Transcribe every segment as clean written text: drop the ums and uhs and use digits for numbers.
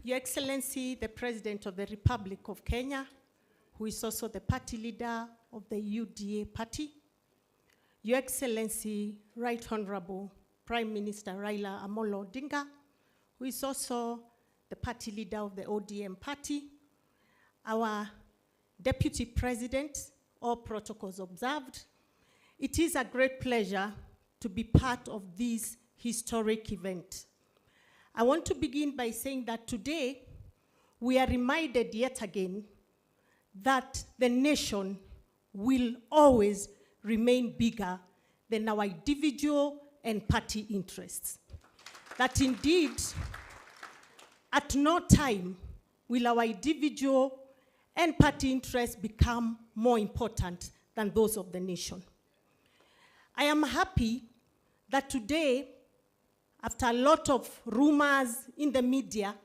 Your Excellency, the President of the Republic of Kenya, who is also the party leader of the UDA party, Your Excellency, Right Honorable Prime Minister Raila Amolo Odinga, who is also the party leader of the ODM party, our Deputy President, all protocols observed. It is a great pleasure to be part of this historic event. I want to begin by saying that today we are reminded yet again that the nation will always remain bigger than our individual and party interests. That indeed, at no time will our individual and party interests become more important than those of the nation. I am happy that today, after a lot of rumors in the media,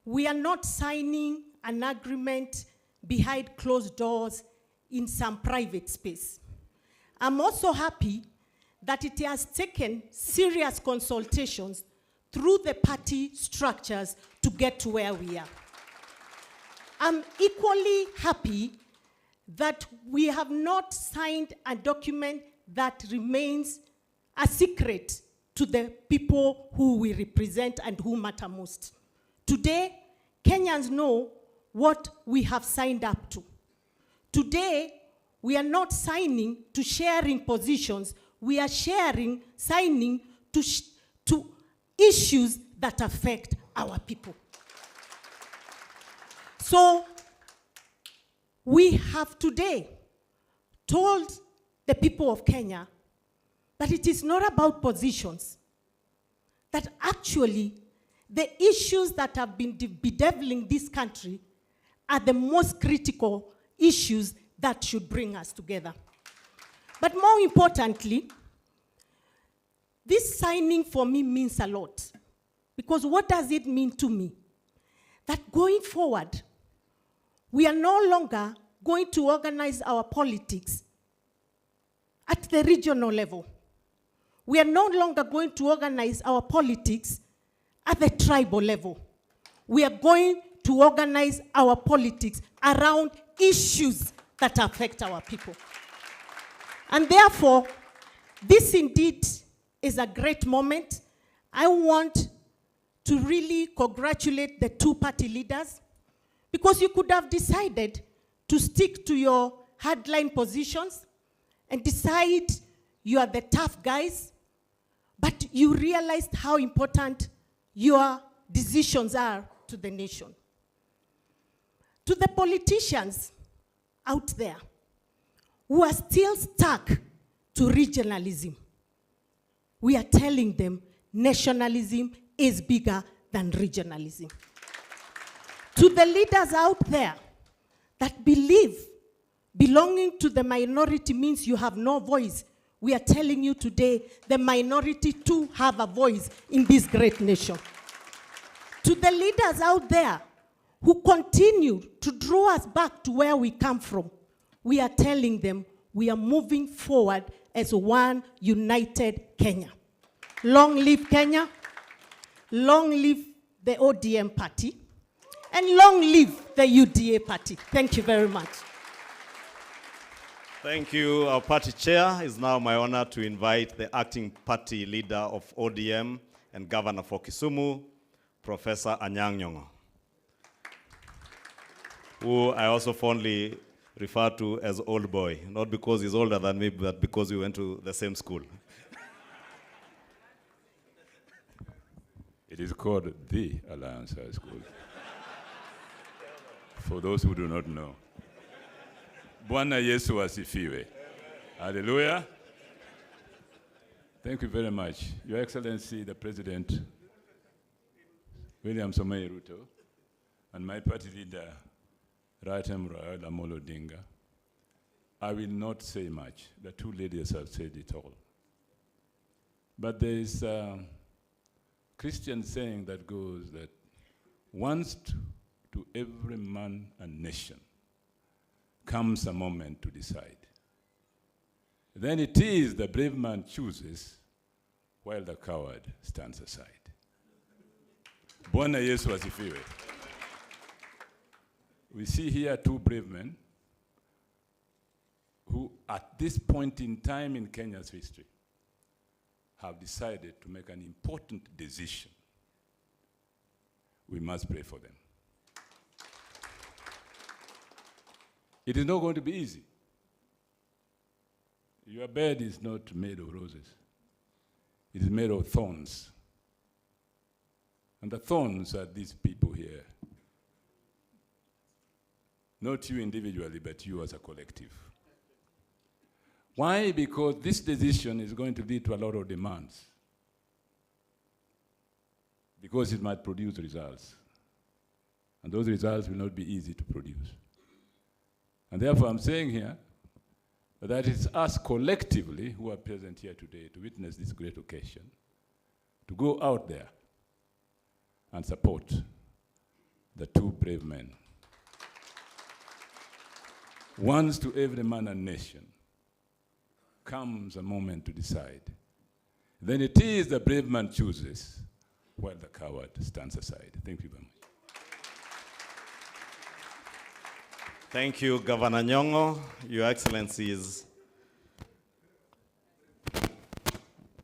we are not signing an agreement behind closed doors in some private space. I'm also happy that it has taken serious consultations through the party structures to get to where we are. I'm equally happy that we have not signed a document that remains a secret to the people who we represent and who matter most. Today, Kenyans know what we have signed up to. Today, we are not signing to sharing positions. We are signing to issues that affect our people. So, we have today told the people of Kenya that it is not about positions, that actually the issues that have been bedeviling this country are the most critical issues that should bring us together. But more importantly, this signing for me means a lot. Because what does it mean to me? That going forward, we are no longer going to organize our politics at the regional level. We are no longer going to organize our politics at the tribal level. We are going to organize our politics around issues that affect our people. And therefore, this indeed is a great moment. I want to really congratulate the two party leaders, because you could have decided to stick to your hardline positions and decide you are the tough guys, but you realized how important your decisions are to the nation. To the politicians out there who are still stuck to regionalism, we are telling them nationalism is bigger than regionalism. To the leaders out there that believe belonging to the minority means you have no voice, we are telling you today the minority too have a voice in this great nation. To the leaders out there who continue to draw us back to where we come from, we are telling them we are moving forward as one united Kenya. Long live Kenya, long live the ODM party, and long live the UDA party. Thank you very much. Thank you. Our party chair. It's now my honor to invite the acting party leader of ODM and governor for Kisumu, Professor Anyang' Nyong'o, who I also fondly refer to as old boy, not because he's older than me, but because we went to the same school. It is called the Alliance High School. For those who do not know. Bwana Yesu asifiwe. Hallelujah. Thank you very much. Your Excellency, the President, William Samoei Ruto, and my party leader, Right Honorable Raila Amolo Odinga. I will not say much. The two ladies have said it all. But there is a Christian saying that goes that once to every man and nation comes a moment to decide. Then it is the brave man chooses while the coward stands aside. Bwana Yesu asifiwe. We see here two brave men who, at this point in time in Kenya's history, have decided to make an important decision. We must pray for them. It is not going to be easy. Your bed is not made of roses. It is made of thorns. And the thorns are these people here. Not you individually, but you as a collective. Why? Because this decision is going to lead to a lot of demands. Because it might produce results. And those results will not be easy to produce. And therefore I'm saying here that it's us collectively who are present here today to witness this great occasion, to go out there and support the two brave men. Once to every man and nation comes a moment to decide. Then it is the brave man chooses, while the coward stands aside. Thank you very much. Thank you, Governor Nyong'o. Your Excellencies,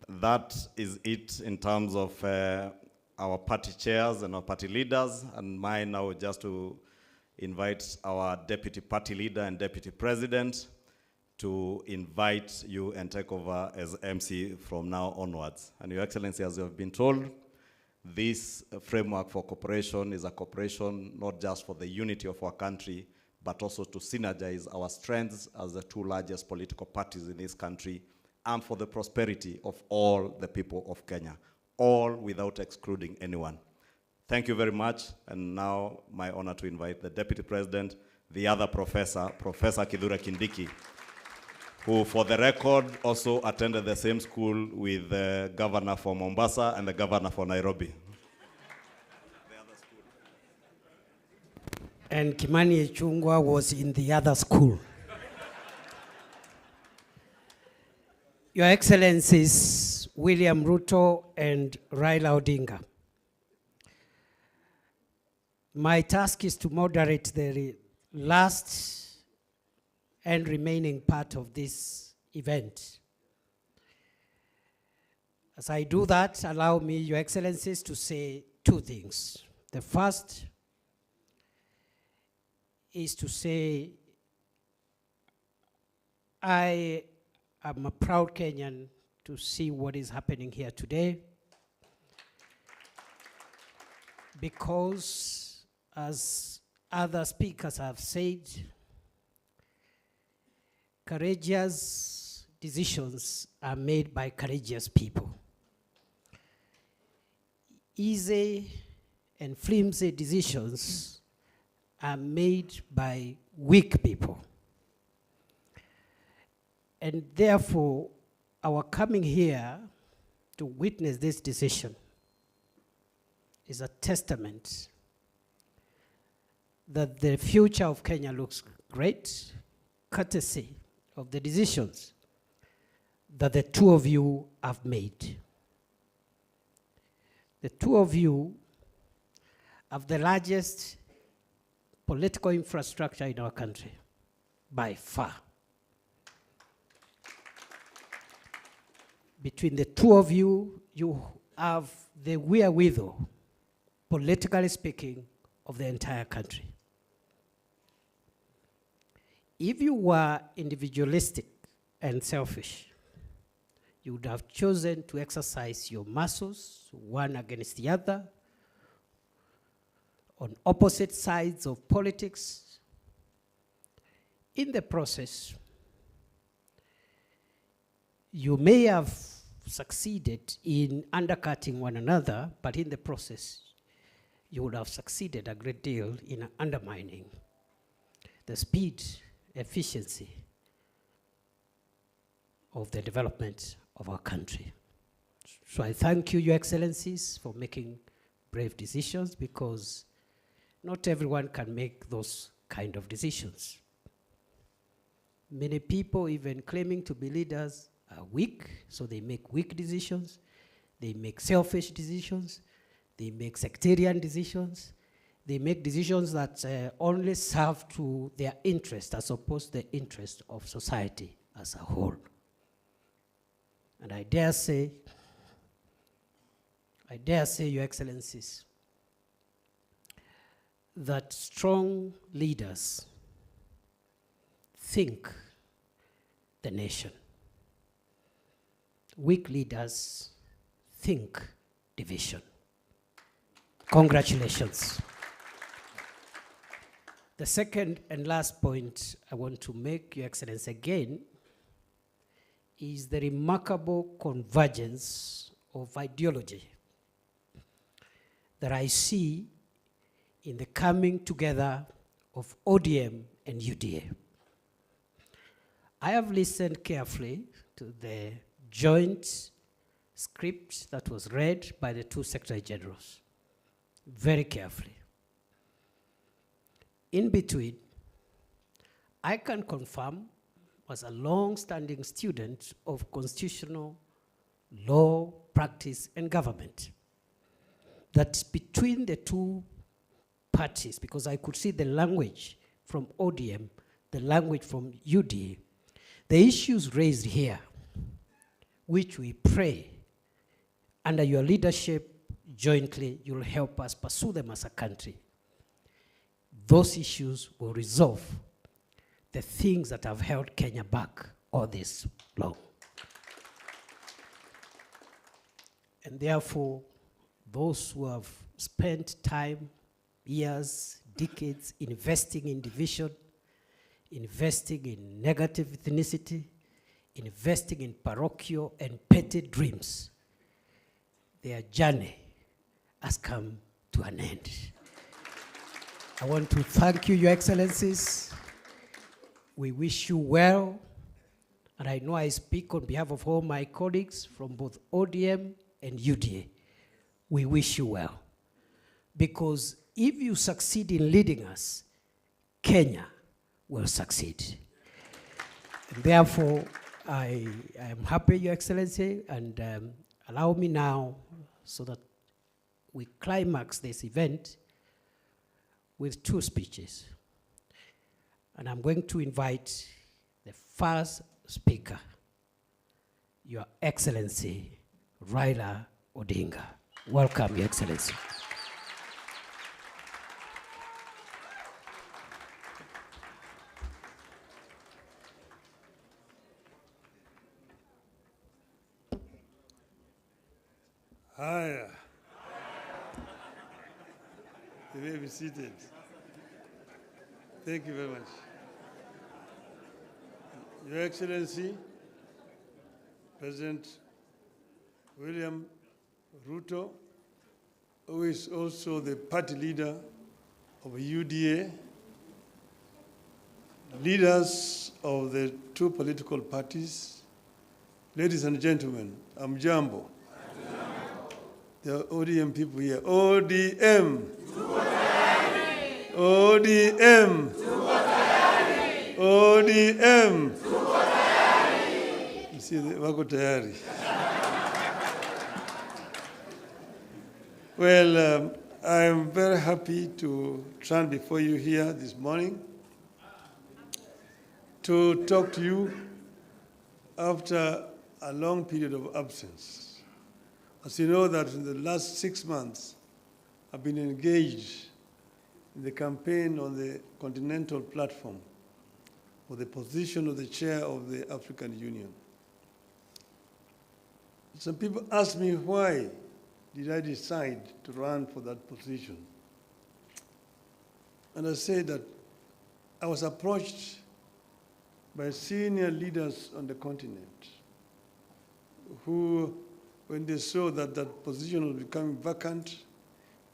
that is it in terms of our party chairs and our party leaders, and mine now just to invite our deputy party leader and deputy president to invite you and take over as MC from now onwards. And Your Excellency, as you have been told, this framework for cooperation is a cooperation not just for the unity of our country, but also to synergize our strengths as the two largest political parties in this country and for the prosperity of all the people of Kenya, all without excluding anyone. Thank you very much, and now my honor to invite the Deputy President, the other professor, Professor Kithure Kindiki, who for the record also attended the same school with the governor for Mombasa and the governor for Nairobi. And Kimani Ichung'wah was in the other school. Your Excellencies, William Ruto and Raila Odinga, my task is to moderate the last and remaining part of this event. As I do that, allow me, Your Excellencies, to say two things. The first is to say I am a proud Kenyan to see what is happening here today, because as other speakers have said, courageous decisions are made by courageous people. Easy and flimsy decisions are made by weak people. And therefore, our coming here to witness this decision is a testament that the future of Kenya looks great, courtesy of the decisions that the two of you have made. The two of you have the largest political infrastructure in our country, by far. Between the two of you, you have the wherewithal, politically speaking, of the entire country. If you were individualistic and selfish, you would have chosen to exercise your muscles, one against the other, on opposite sides of politics. In the process, you may have succeeded in undercutting one another, but in the process, you would have succeeded a great deal in undermining the speed, efficiency of the development of our country. So I thank you, Your Excellencies, for making brave decisions, because not everyone can make those kind of decisions. Many people, even claiming to be leaders, are weak, so they make weak decisions. They make selfish decisions. They make sectarian decisions. They make decisions that only serve to their interest as opposed to the interest of society as a whole. And I dare say, Your Excellencies, that strong leaders think the nation. Weak leaders think division. Congratulations. The second and last point I want to make, Your Excellency, again, is the remarkable convergence of ideology that I see in the coming together of ODM and UDA. I have listened carefully to the joint script that was read by the two Secretary Generals, very carefully. In between, I can confirm, as a long-standing student of constitutional law, practice, and government, that between the two parties, because I could see the language from ODM, the language from UDA, the issues raised here, which we pray under your leadership jointly, you'll help us pursue them as a country. Those issues will resolve the things that have held Kenya back all this long. And therefore, those who have spent time, years, decades investing in division, investing in negative ethnicity, investing in parochial and petty dreams, their journey has come to an end. I want to thank you, Your Excellencies. We wish you well, and I know I speak on behalf of all my colleagues from both ODM and UDA. We wish you well, because if you succeed in leading us, Kenya will succeed. And therefore, I am happy, Your Excellency, and allow me now, so that we climax this event with two speeches. And I'm going to invite the first speaker, Your Excellency, Raila Odinga. Welcome, Your Excellency. Hi. You may be seated. Thank you very much. Your Excellency, President William Ruto, who is also the party leader of UDA, leaders of the two political parties, ladies and gentlemen, I'm Jambo. The ODM people here. ODM. ODM. ODM. You see, wako tayari. Well, I'm very happy to stand before you here this morning to talk to you after a long period of absence. As you know, that in the last 6 months, I've been engaged in the campaign on the continental platform for the position of the chair of the African Union. Some people ask me, why did I decide to run for that position? And I say that I was approached by senior leaders on the continent who, when they saw that that position was becoming vacant,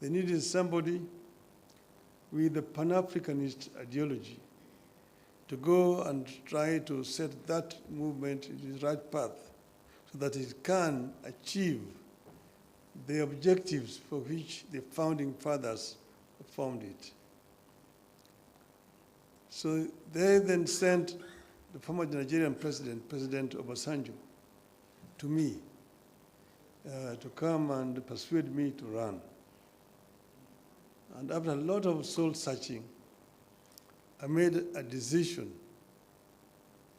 they needed somebody with a Pan-Africanist ideology to go and try to set that movement in the right path so that it can achieve the objectives for which the founding fathers formed it. So they then sent the former Nigerian president, President Obasanjo, to me to come and persuade me to run. And after a lot of soul searching, I made a decision.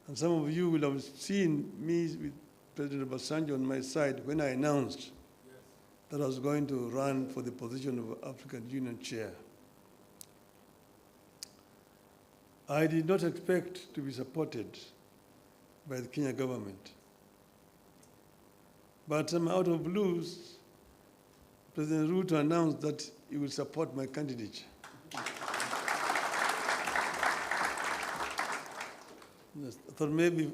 And some of you will have seen me with President Obasanjo on my side when I announced that I was going to run for the position of African Union chair. I did not expect to be supported by the Kenya government. But out of blues, President Ruto announced that he will support my candidature. I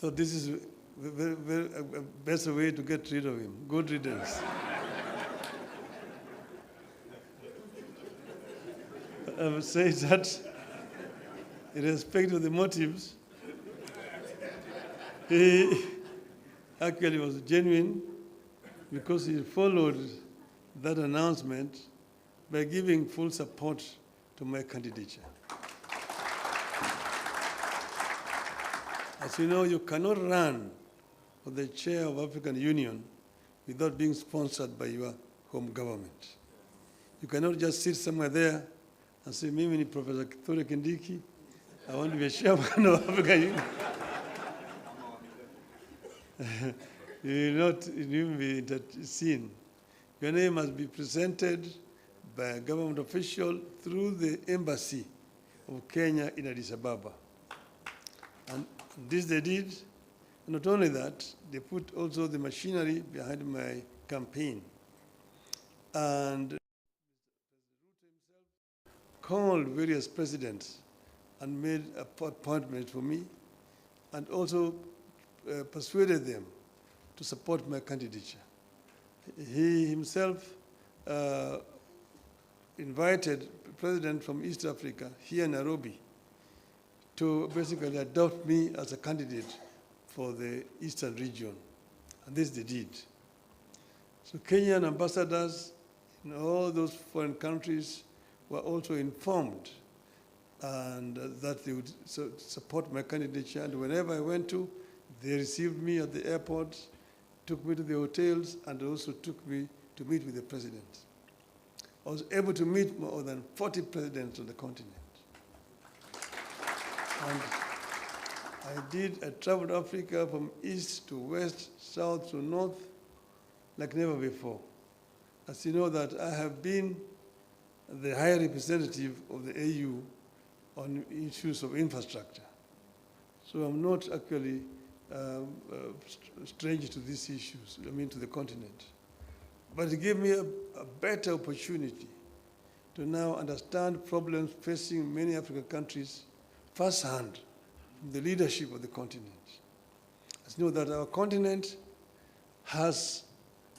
thought this is a better way to get rid of him. Good riddance. I would say that, in respect of the motives, he actually was genuine because he followed that announcement by giving full support to my candidature. As you know, you cannot run for the chair of African Union without being sponsored by your home government. You cannot just sit somewhere there and say, Mimi ni Professor Kithure Kindiki, I want to be a chairman of African Union. You will not even be seen. Your name must be presented by a government official through the embassy of Kenya in Addis Ababa. And this they did. Not only that, they put also the machinery behind my campaign. And called various presidents and made appointments for me, and also persuaded them to support my candidature. He himself invited the president from East Africa, here in Nairobi, to basically adopt me as a candidate for the Eastern region. And this they did. So Kenyan ambassadors in all those foreign countries were also informed and that they would support my candidature. And whenever I went to, they received me at the airport, took me to the hotels, and also took me to meet with the president. I was able to meet more than 40 presidents on the continent. And I traveled Africa from east to west, south to north, like never before. As you know that I have been the high representative of the AU on issues of infrastructure. So I'm not actually strange to these issues, to the continent. But it gave me a better opportunity to now understand problems facing many African countries firsthand from the leadership of the continent. As you know that our continent has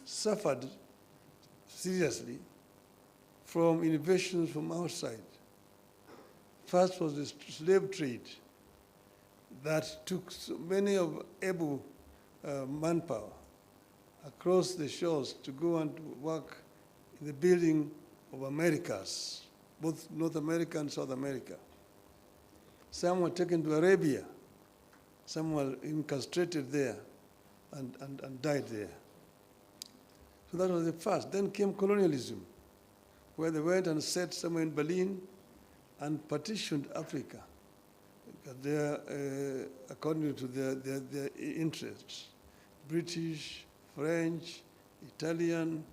suffered seriously from innovations from outside. First was the slave trade that took so many of able manpower across the shores to go and work in the building of Americas, both North America and South America. Some were taken to Arabia, some were incarcerated there and died there. So that was the first. Then came colonialism, where they went and set somewhere in Berlin and partitioned Africa, according to their interests. British, French, Italian,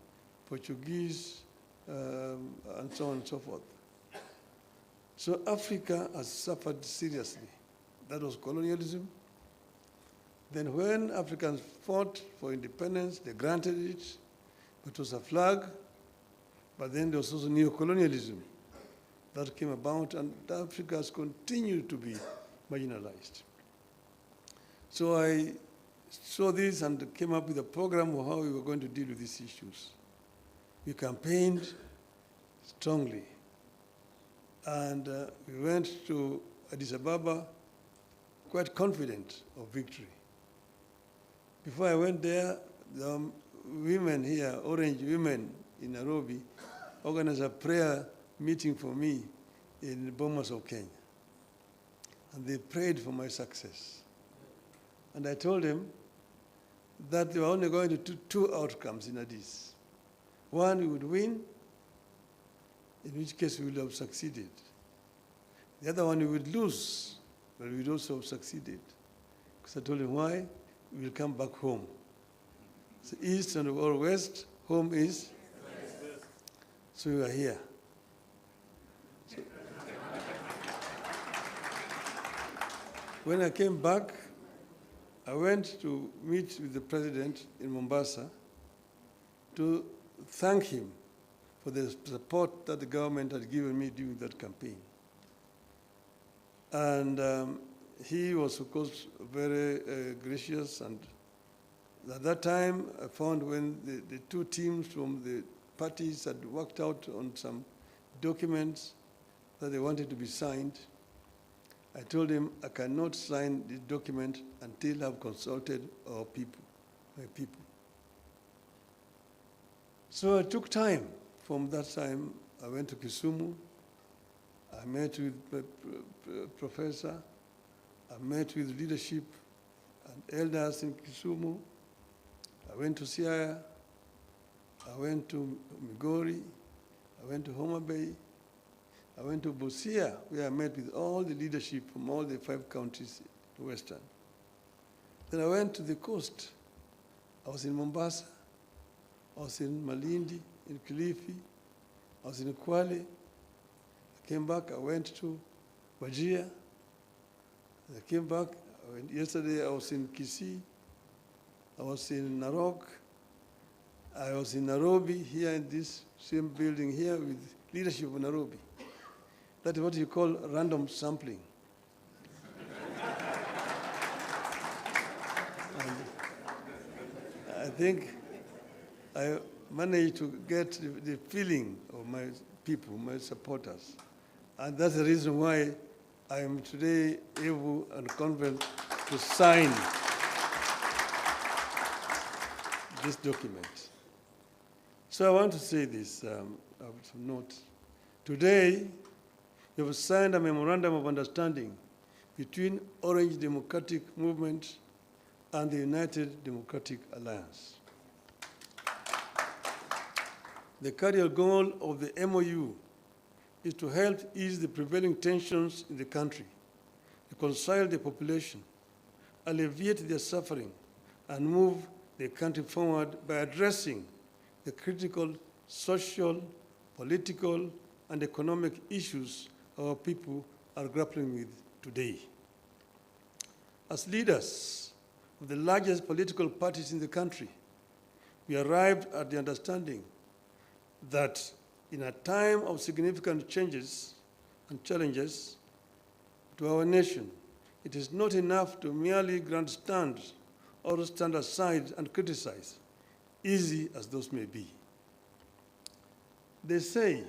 Portuguese, and so on and so forth. So Africa has suffered seriously. That was colonialism. Then when Africans fought for independence, they granted it, but it was a flag. But then there was also neocolonialism that came about, and Africa has continued to be marginalized. So I saw this and came up with a program of how we were going to deal with these issues. We campaigned strongly. And we went to Addis Ababa quite confident of victory. Before I went there, the women here, Orange women in Nairobi, organized a prayer meeting for me in Bomas of Kenya. And they prayed for my success. And I told them that they were only going to do two outcomes in Addis. One, we would win, in which case we would have succeeded. The other one we would lose, but we would also have succeeded. Because I told him, why? We will come back home. So east and or west, home is? West. So we are here. So when I came back, I went to meet with the president in Mombasa to thank him for the support that the government had given me during that campaign. And he was, of course, very gracious. And at that time, I found when the two teams from the parties had worked out on some documents that they wanted to be signed, I told him I cannot sign this document until I've consulted our people, my people. So I took time. From that time, I went to Kisumu. I met with the professor. I met with leadership and elders in Kisumu. I went to Siaya. I went to Migori. I went to Homa Bay. I went to Busia, where I met with all the leadership from all the 5 counties in Western. Then I went to the coast. I was in Mombasa. I was in Malindi, in Kilifi. I was in Kwale. I came back, I went to Wajir. I came back, yesterday I was in KICC. I was in Narok. I was in Nairobi, here in this same building here with leadership of Nairobi. That is what you call random sampling. And I think I managed to get the feeling of my people, my supporters. And that's the reason why I am today able and confident to sign this document. So I want to say this, note. Today, we have signed a memorandum of understanding between Orange Democratic Movement and the United Democratic Alliance. The carrier goal of the MOU is to help ease the prevailing tensions in the country, reconcile the population, alleviate their suffering, and move the country forward by addressing the critical social, political, and economic issues our people are grappling with today. As leaders of the largest political parties in the country, we arrived at the understanding that in a time of significant changes and challenges to our nation, it is not enough to merely grandstand or stand aside and criticize, easy as those may be. They say,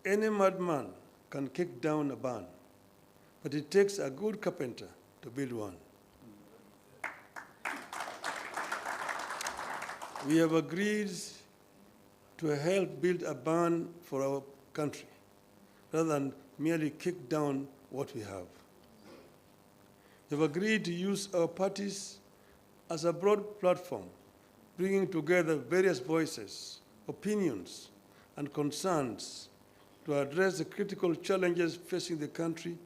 any madman can kick down a barn, but it takes a good carpenter to build one. We have agreed to help build a barn for our country, rather than merely kick down what we have. We have agreed to use our parties as a broad platform, bringing together various voices, opinions, and concerns to address the critical challenges facing the country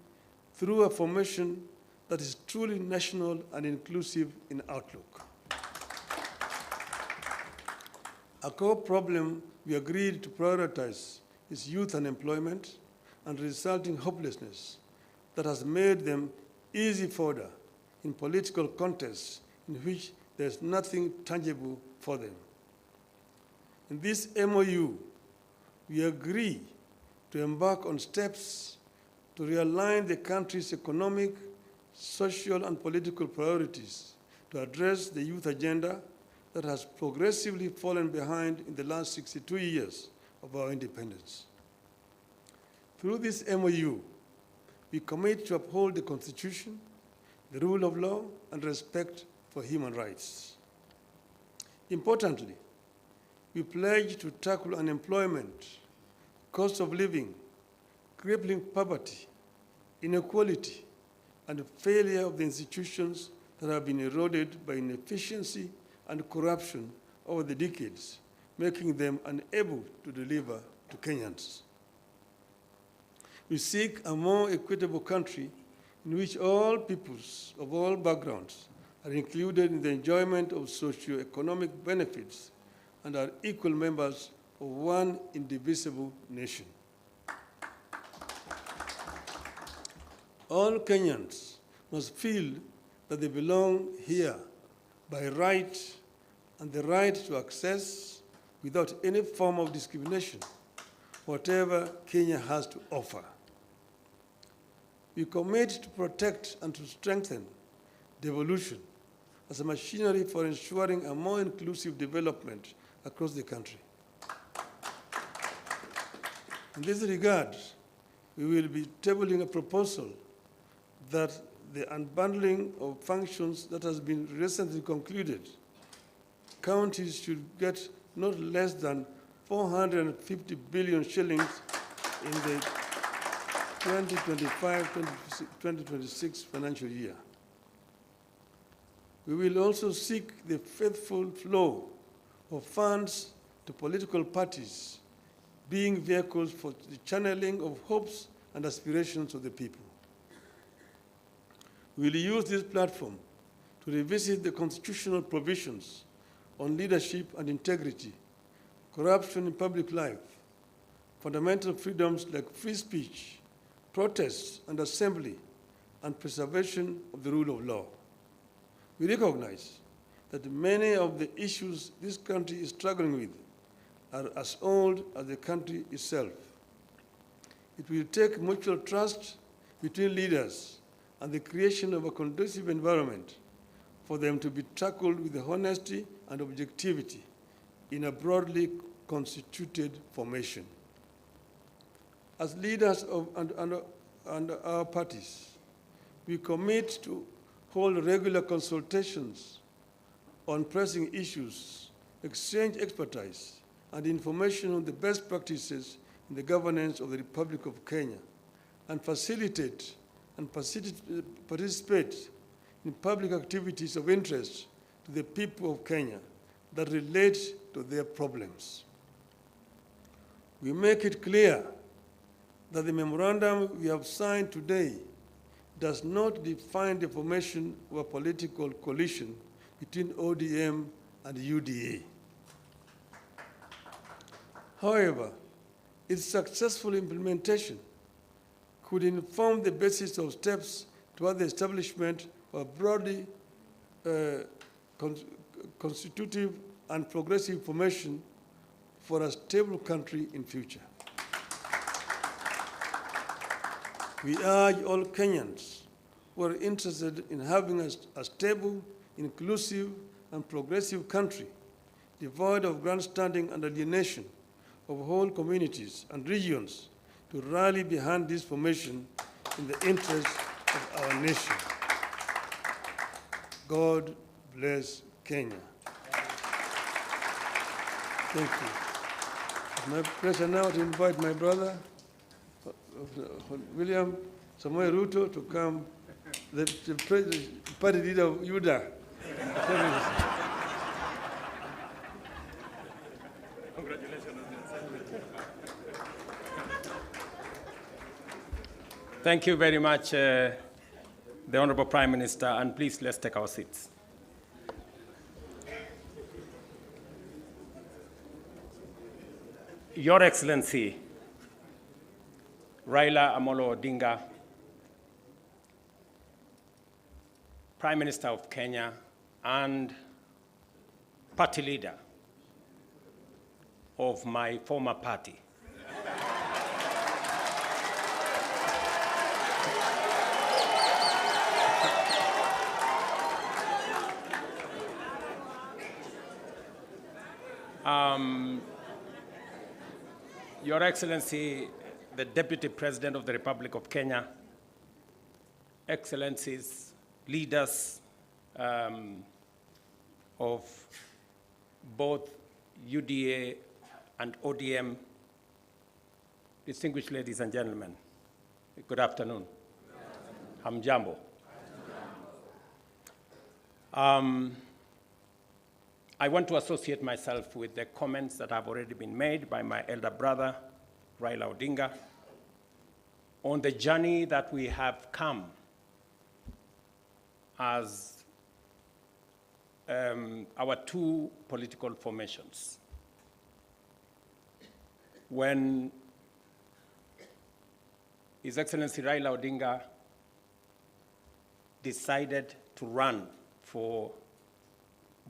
through a formation that is truly national and inclusive in outlook. A core problem we agreed to prioritize is youth unemployment and resulting hopelessness that has made them easy fodder in political contests in which there is nothing tangible for them. In this MOU, we agree to embark on steps to realign the country's economic, social, and political priorities to address the youth agenda that has progressively fallen behind in the last 62 years of our independence. Through this MOU, we commit to uphold the Constitution, the rule of law, and respect for human rights. Importantly, we pledge to tackle unemployment, cost of living, crippling poverty, inequality, and failure of the institutions that have been eroded by inefficiency and corruption over the decades, making them unable to deliver to Kenyans. We seek a more equitable country in which all peoples of all backgrounds are included in the enjoyment of socio-economic benefits and are equal members of one indivisible nation. All Kenyans must feel that they belong here by right and the right to access, without any form of discrimination, whatever Kenya has to offer. We commit to protect and to strengthen devolution as a machinery for ensuring a more inclusive development across the country. In this regard, we will be tabling a proposal that the unbundling of functions that has been recently concluded, counties should get not less than 450 billion shillings in the 2025-2026 financial year. We will also seek the faithful flow of funds to political parties, being vehicles for the channeling of hopes and aspirations of the people. We will use this platform to revisit the constitutional provisions on leadership and integrity, corruption in public life, fundamental freedoms like free speech, protest and assembly, and preservation of the rule of law. We recognize that many of the issues this country is struggling with are as old as the country itself. It will take mutual trust between leaders and the creation of a conducive environment for them to be tackled with honesty and objectivity in a broadly constituted formation. As leaders of and our parties, we commit to hold regular consultations on pressing issues, exchange expertise and information on the best practices in the governance of the Republic of Kenya, and facilitate and participate in public activities of interest to the people of Kenya that relate to their problems. We make it clear that the memorandum we have signed today does not define the formation of a political coalition between ODM and UDA. However, its successful implementation could inform the basis of steps toward the establishment of a broadly constitutive and progressive formation for a stable country in future. We urge all Kenyans who are interested in having a stable, inclusive, and progressive country, devoid of grandstanding and alienation of whole communities and regions, to rally behind this formation in the interest of our nation. God bless Kenya. Thank you. It's my pleasure now to invite my brother, William Samoei Ruto, to come, the party leader of UDA. Thank you very much, the Honorable Prime Minister, and please let's take our seats. Your Excellency, Raila Amolo Odinga, Prime Minister of Kenya and party leader of my former party. Your Excellency, the Deputy President of the Republic of Kenya, Excellencies, leaders of both UDA and ODM, distinguished ladies and gentlemen, good afternoon. Hamjambo. I want to associate myself with the comments that have already been made by my elder brother, Raila Odinga, on the journey that we have come as our two political formations. When His Excellency Raila Odinga decided to run for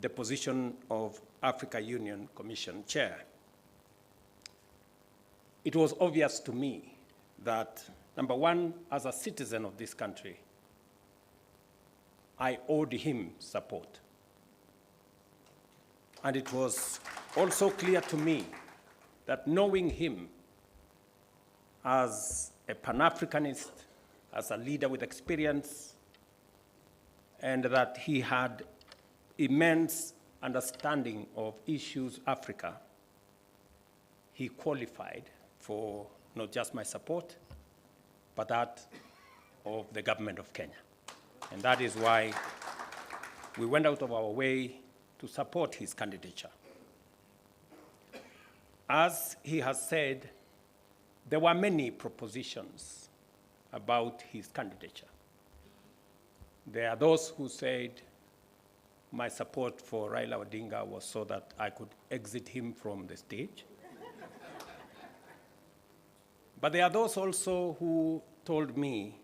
the position of Africa Union Commission Chair, it was obvious to me that, number one, as a citizen of this country, I owed him support. And it was also clear to me that knowing him as a Pan-Africanist, as a leader with experience, and that he had immense understanding of issues Africa, he qualified for not just my support, but that of the government of Kenya. And that is why we went out of our way to support his candidature. As he has said, there were many propositions about his candidature. There are those who said my support for Raila Odinga was so that I could exit him from the stage. But there are those also who told me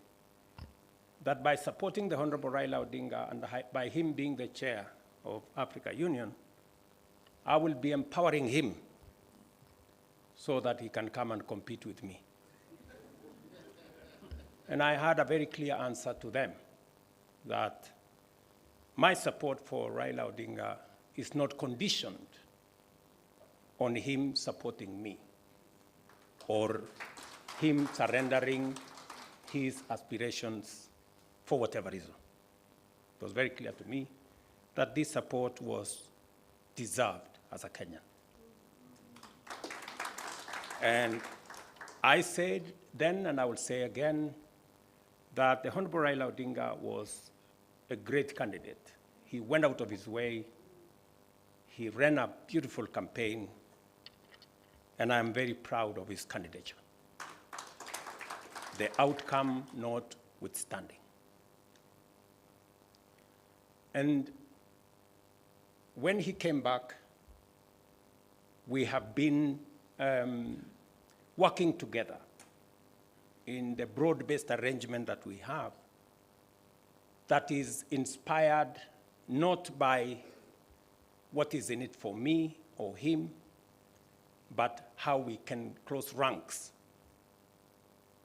that by supporting the Honorable Raila Odinga and by him being the chair of Africa Union, I will be empowering him so that he can come and compete with me. And I had a very clear answer to them, that my support for Raila Odinga is not conditioned on him supporting me or him surrendering his aspirations for whatever reason. It was very clear to me that this support was deserved as a Kenyan. And I said then, and I will say again, that the Honorable Raila Odinga was a great candidate. He went out of his way. He ran a beautiful campaign, and I'm very proud of his candidature. The outcome notwithstanding. And when he came back, we have been working together in the broad-based arrangement that we have that is inspired not by what is in it for me or him, but how we can close ranks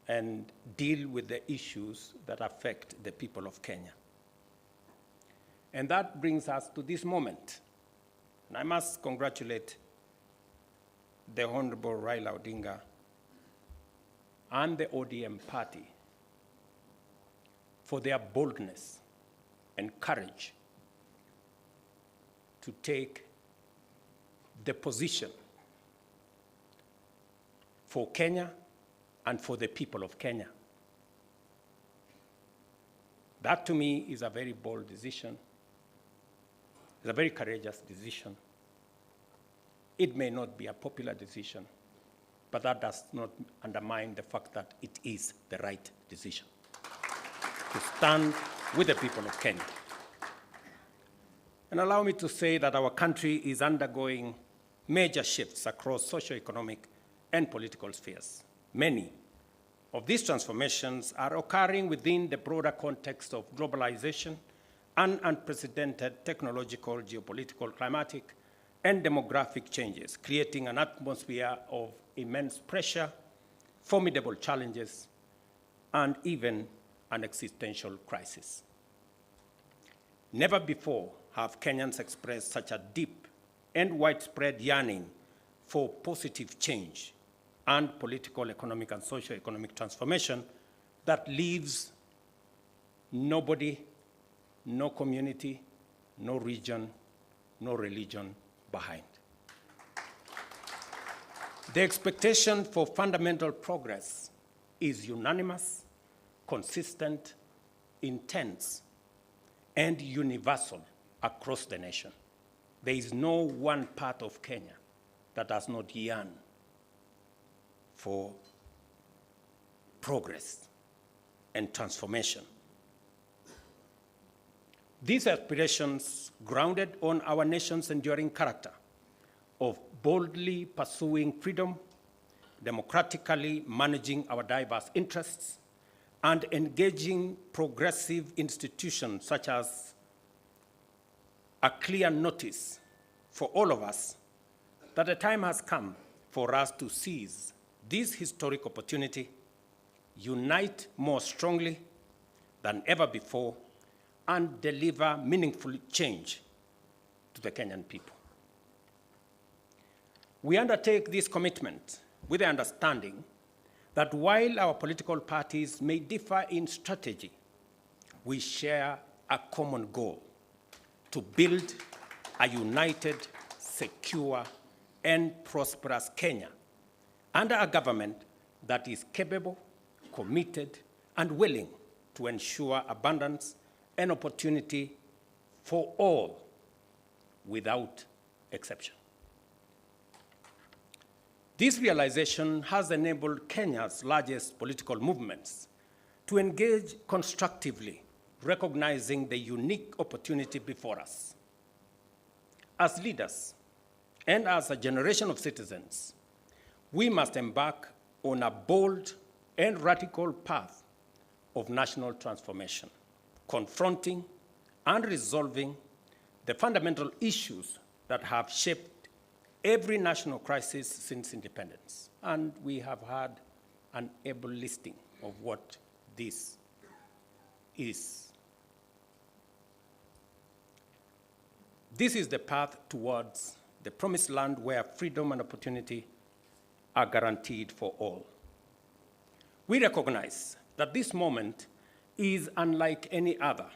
and deal with the issues that affect the people of Kenya. And that brings us to this moment. And I must congratulate the Honorable Raila Odinga and the ODM party for their boldness and courage to take the position for Kenya and for the people of Kenya. That to me is a very bold decision. It's a very courageous decision. It may not be a popular decision, but that does not undermine the fact that it is the right decision to stand with the people of Kenya. And allow me to say that our country is undergoing major shifts across socioeconomic and political spheres. Many of these transformations are occurring within the broader context of globalization and unprecedented technological, geopolitical, climatic, and demographic changes, creating an atmosphere of immense pressure, formidable challenges, and even an existential crisis. Never before have Kenyans expressed such a deep and widespread yearning for positive change and political, economic, and socio-economic transformation that leaves nobody, no community, no region, no religion behind. The expectation for fundamental progress is unanimous, consistent, intense, and universal across the nation. There is no one part of Kenya that does not yearn for progress and transformation. These aspirations, grounded on our nation's enduring character of boldly pursuing freedom, democratically managing our diverse interests, and engaging progressive institutions such as a clear notice for all of us that the time has come for us to seize this historic opportunity, unite more strongly than ever before, and deliver meaningful change to the Kenyan people. We undertake this commitment with the understanding that while our political parties may differ in strategy, we share a common goal: to build a united, secure, and prosperous Kenya under a government that is capable, committed, and willing to ensure abundance and opportunity for all without exception. This realization has enabled Kenya's largest political movements to engage constructively, recognizing the unique opportunity before us. As leaders and as a generation of citizens, we must embark on a bold and radical path of national transformation, confronting and resolving the fundamental issues that have shaped every national crisis since independence. And we have had an able listing of what this is. This is the path towards the promised land where freedom and opportunity are guaranteed for all. We recognize that this moment is unlike any other.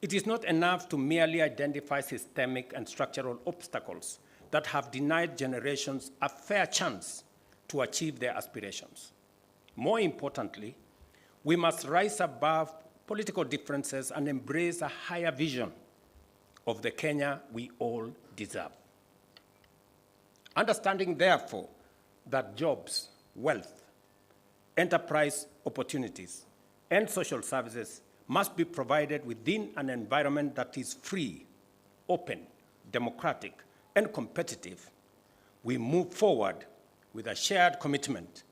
It is not enough to merely identify systemic and structural obstacles that have denied generations a fair chance to achieve their aspirations. More importantly, we must rise above political differences and embrace a higher vision of the Kenya we all deserve. Understanding, therefore, that jobs, wealth, enterprise opportunities, and social services must be provided within an environment that is free, open, democratic, and competitive, we move forward with a shared commitment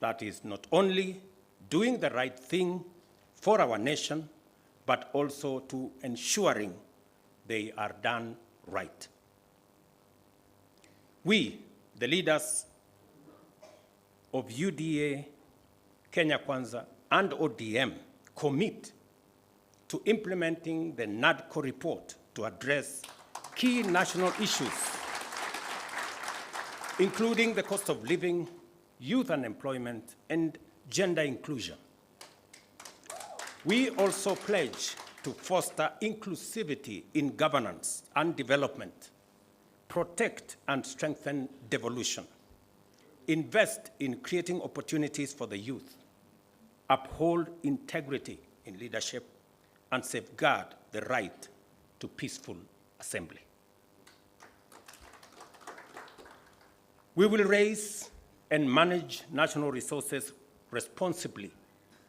that is not only doing the right thing for our nation, but also to ensuring they are done right. We, the leaders of UDA, Kenya Kwanza, and ODM, commit to implementing the NADCO report to address key national issues, including the cost of living, youth unemployment, and gender inclusion. We also pledge to foster inclusivity in governance and development, protect and strengthen devolution, invest in creating opportunities for the youth, uphold integrity in leadership, and safeguard the right to peaceful assembly. We will raise and manage national resources responsibly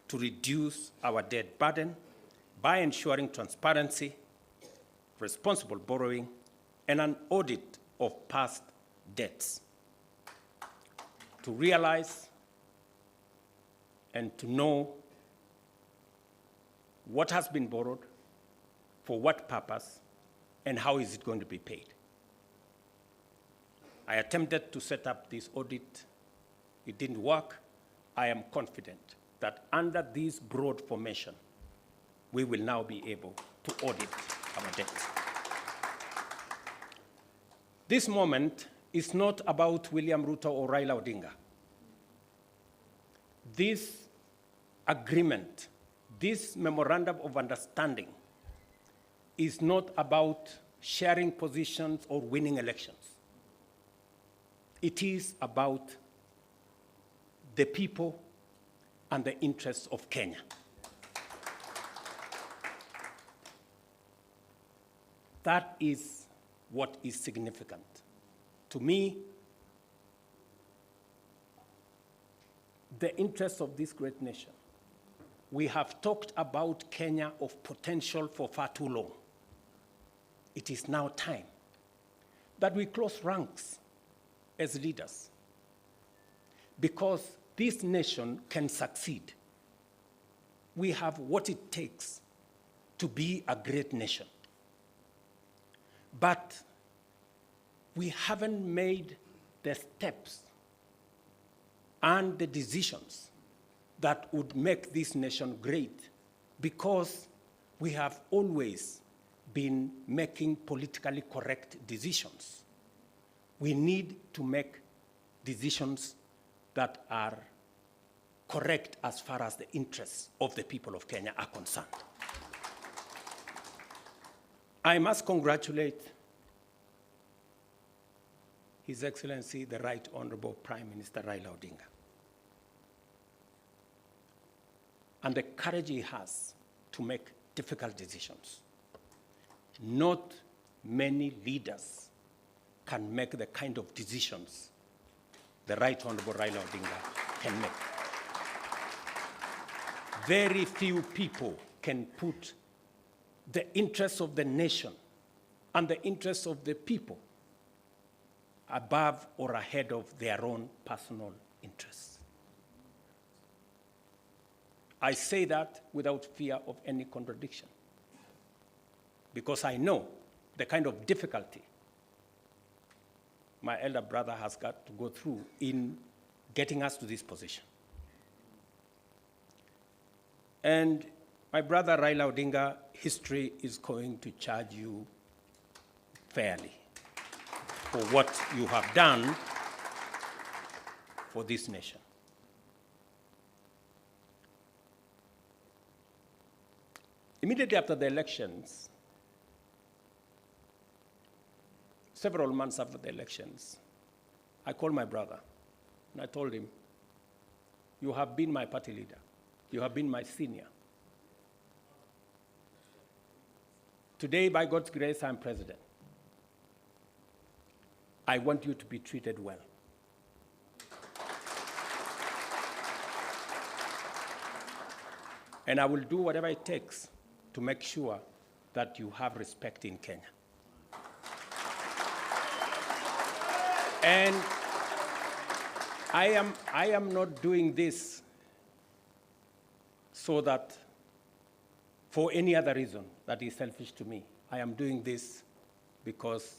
to reduce our debt burden by ensuring transparency, responsible borrowing, and an audit of past debts. To realize and to know what has been borrowed, for what purpose, and how is it going to be paid. I attempted to set up this audit. It didn't work. I am confident that under this broad formation, we will now be able to audit our debts. This moment is not about William Ruto or Raila Odinga. This agreement, this memorandum of understanding, is not about sharing positions or winning elections. It is about the people and the interests of Kenya. That is what is significant. To me, the interests of this great nation. We have talked about Kenya of potential for far too long. It is now time that we close ranks as leaders, because this nation can succeed. We have what it takes to be a great nation. But we haven't made the steps and the decisions that would make this nation great, because we have always been making politically correct decisions. We need to make decisions that are correct as far as the interests of the people of Kenya are concerned. I must congratulate His Excellency, the Right Honorable Prime Minister Raila Odinga, and the courage he has to make difficult decisions. Not many leaders can make the kind of decisions the Right Honorable Raila Odinga can make. Very few people can put the interests of the nation and the interests of the people above or ahead of their own personal interests. I say that without fear of any contradiction, because I know the kind of difficulty my elder brother has got to go through in getting us to this position. And my brother Raila Odinga, history is going to charge you fairly for what you have done for this nation. Immediately after the elections, several months after the elections, I called my brother and I told him, "You have been my party leader. You have been my senior. Today, by God's grace, I'm president. I want you to be treated well. And I will do whatever it takes to make sure that you have respect in Kenya." And I am not doing this so that for any other reason that is selfish to me. I am doing this because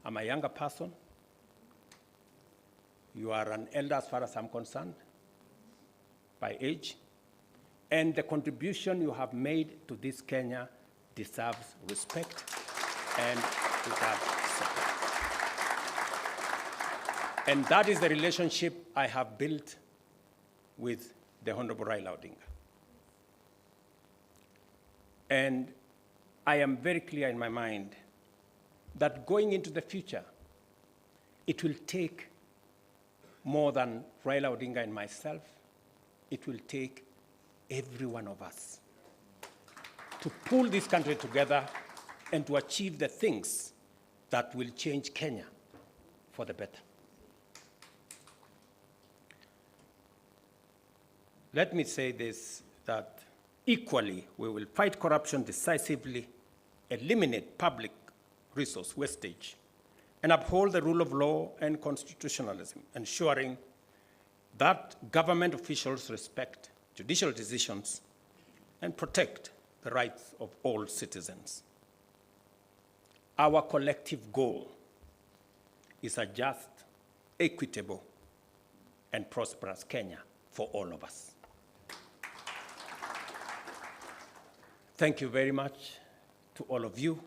I'm a younger person. You are an elder as far as I'm concerned, by age. And the contribution you have made to this Kenya deserves respect and deserves support. And that is the relationship I have built with the Honorable Raila Odinga. And I am very clear in my mind that going into the future, it will take more than Raila Odinga and myself. It will take every one of us to pull this country together and to achieve the things that will change Kenya for the better. Let me say this, that equally, we will fight corruption decisively, eliminate public resource wastage, and uphold the rule of law and constitutionalism, ensuring that government officials respect judicial decisions and protect the rights of all citizens. Our collective goal is a just, equitable, and prosperous Kenya for all of us. Thank you very much to all of you.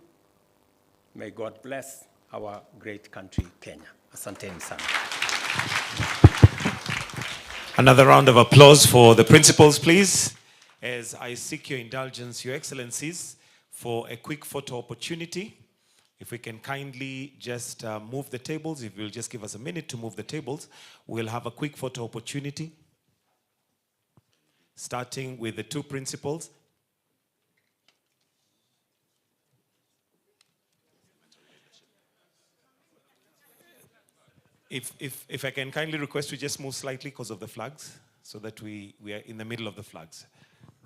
May God bless our great country, Kenya. Asanteni sana. Another round of applause for the principals, please. As I seek your indulgence, Your Excellencies, for a quick photo opportunity. If we can kindly just move the tables, if you'll just give us a minute to move the tables, we'll have a quick photo opportunity. Starting with the two principals. If I can kindly request you just move slightly because of the flags. so that we are in the middle of the flags.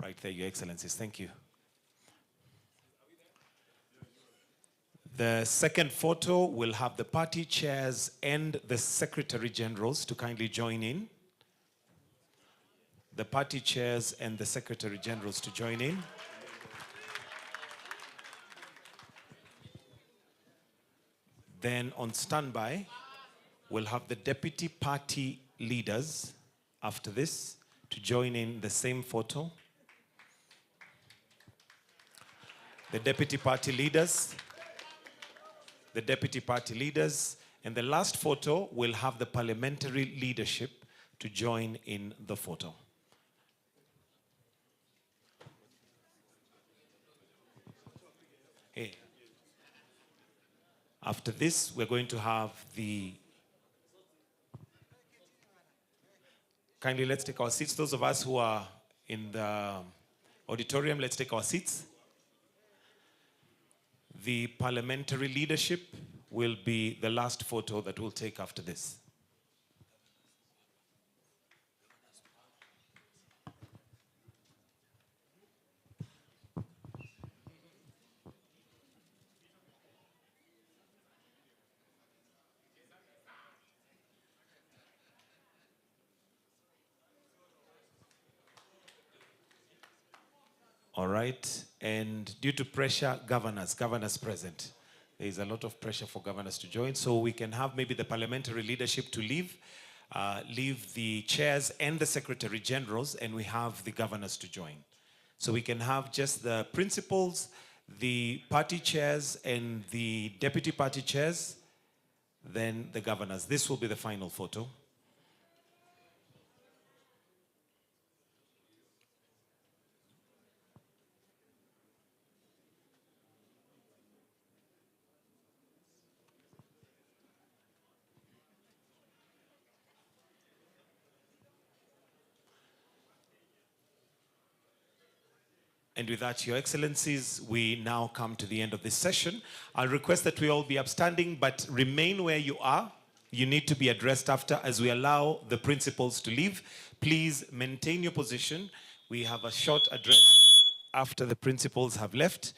Right there, Your Excellencies. Thank you. The second photo will have the party chairs and the Secretary Generals to kindly join in. The party chairs and the Secretary Generals to join in. Then on standby, we'll have the deputy party leaders after this to join in the same photo. The deputy party leaders. The deputy party leaders. And the last photo will have the parliamentary leadership to join in the photo. Hey. After this, we're going to have the... Kindly, let's take our seats. Those of us who are in the auditorium, let's take our seats. The parliamentary leadership will be the last photo that we'll take after this. All right, and due to pressure, governors present. There is a lot of pressure for governors to join, so we can have maybe the parliamentary leadership to leave the chairs and the secretary generals, and we have the governors to join. So we can have just the principals, the party chairs, and the deputy party chairs, then the governors. This will be the final photo. And with that, Your Excellencies, we now come to the end of this session. I'll request that we all be upstanding, but remain where you are. You need to be addressed after as we allow the principals to leave. Please maintain your position. We have a short address after the principals have left.